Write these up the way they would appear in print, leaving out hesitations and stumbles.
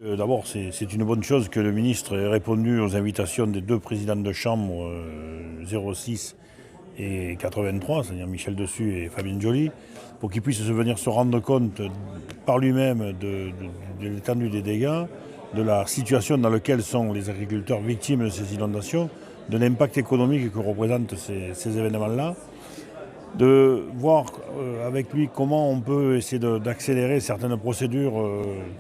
D'abord, c'est une bonne chose que le ministre ait répondu aux invitations des deux présidents de chambre 06 et 83, c'est-à-dire Michel Dessus et Fabien Joly, pour qu'ils puissent venir se rendre compte par lui-même de l'étendue des dégâts, de la situation dans laquelle sont les agriculteurs victimes de ces inondations, de l'impact économique que représentent ces événements-là, de voir avec lui comment on peut essayer d'accélérer certaines procédures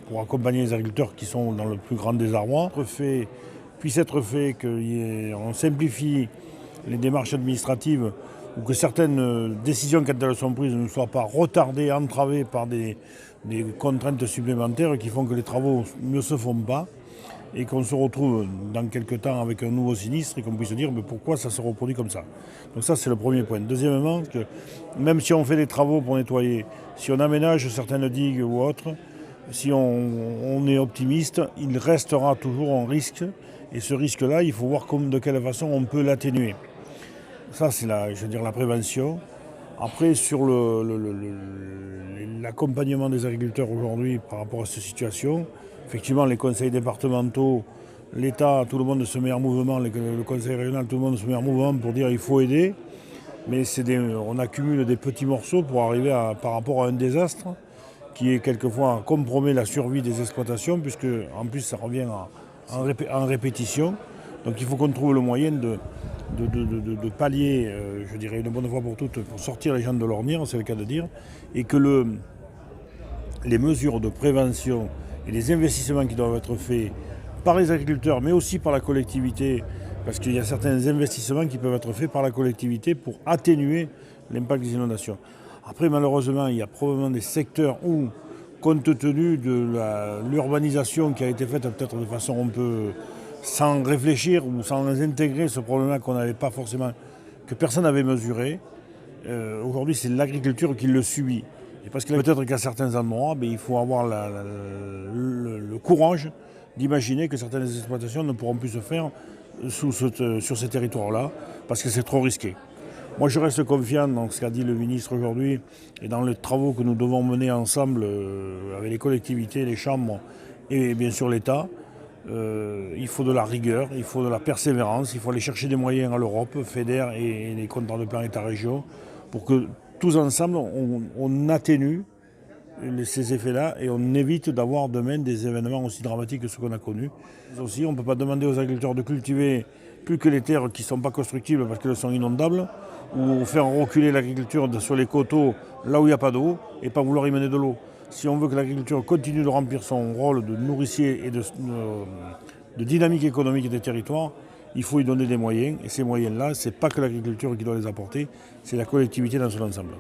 pour accompagner les agriculteurs qui sont dans le plus grand désarroi. Puisse être fait qu'on simplifie les démarches administratives ou que certaines décisions, quand elles sont prises, ne soient pas retardées, entravées par des contraintes supplémentaires qui font que les travaux ne se font pas et qu'on se retrouve dans quelques temps avec un nouveau sinistre et qu'on puisse se dire mais pourquoi ça se reproduit comme ça. Donc ça c'est le premier point. Deuxièmement, que même si on fait des travaux pour nettoyer, si on aménage certaines digues ou autres, si on est optimiste, il restera toujours un risque et ce risque-là, il faut voir de quelle façon on peut l'atténuer. Ça c'est la prévention. Après, sur l'accompagnement des agriculteurs aujourd'hui par rapport à cette situation, effectivement, les conseils départementaux, l'État, tout le monde se met en mouvement, le conseil régional, tout le monde se met en mouvement pour dire qu'il faut aider. Mais on accumule des petits morceaux pour arriver par rapport à un désastre qui est quelquefois compromet la survie des exploitations, puisque en plus ça revient en répétition. Donc il faut qu'on trouve le moyen de pallier, je dirais une bonne fois pour toutes, pour sortir les gens de l'ornière, c'est le cas de dire, et que les mesures de prévention et les investissements qui doivent être faits par les agriculteurs, mais aussi par la collectivité, parce qu'il y a certains investissements qui peuvent être faits par la collectivité pour atténuer l'impact des inondations. Après, malheureusement, il y a probablement des secteurs où, compte tenu de l'urbanisation qui a été faite peut-être de façon un peu sans réfléchir ou sans intégrer ce problème-là qu'on n'avait pas forcément, que personne n'avait mesuré, aujourd'hui c'est l'agriculture qui le subit. Et parce que peut-être qu'à certains endroits, il faut avoir le courage d'imaginer que certaines exploitations ne pourront plus se faire sur ces territoires-là, parce que c'est trop risqué. Moi je reste confiant dans ce qu'a dit le ministre aujourd'hui et dans les travaux que nous devons mener ensemble avec les collectivités, les chambres et bien sûr l'État. Il faut de la rigueur, il faut de la persévérance, il faut aller chercher des moyens à l'Europe, FEDER et les contrats de plan État-région, pour que tous ensemble on atténue ces effets-là et on évite d'avoir demain des événements aussi dramatiques que ceux qu'on a connus. Aussi, on ne peut pas demander aux agriculteurs de cultiver plus que les terres qui ne sont pas constructibles parce qu'elles sont inondables, ou faire reculer l'agriculture sur les coteaux là où il n'y a pas d'eau et pas vouloir y mener de l'eau. Si on veut que l'agriculture continue de remplir son rôle de nourricier et de dynamique économique des territoires, il faut y donner des moyens. Et ces moyens-là, ce n'est pas que l'agriculture qui doit les apporter, c'est la collectivité dans son ensemble.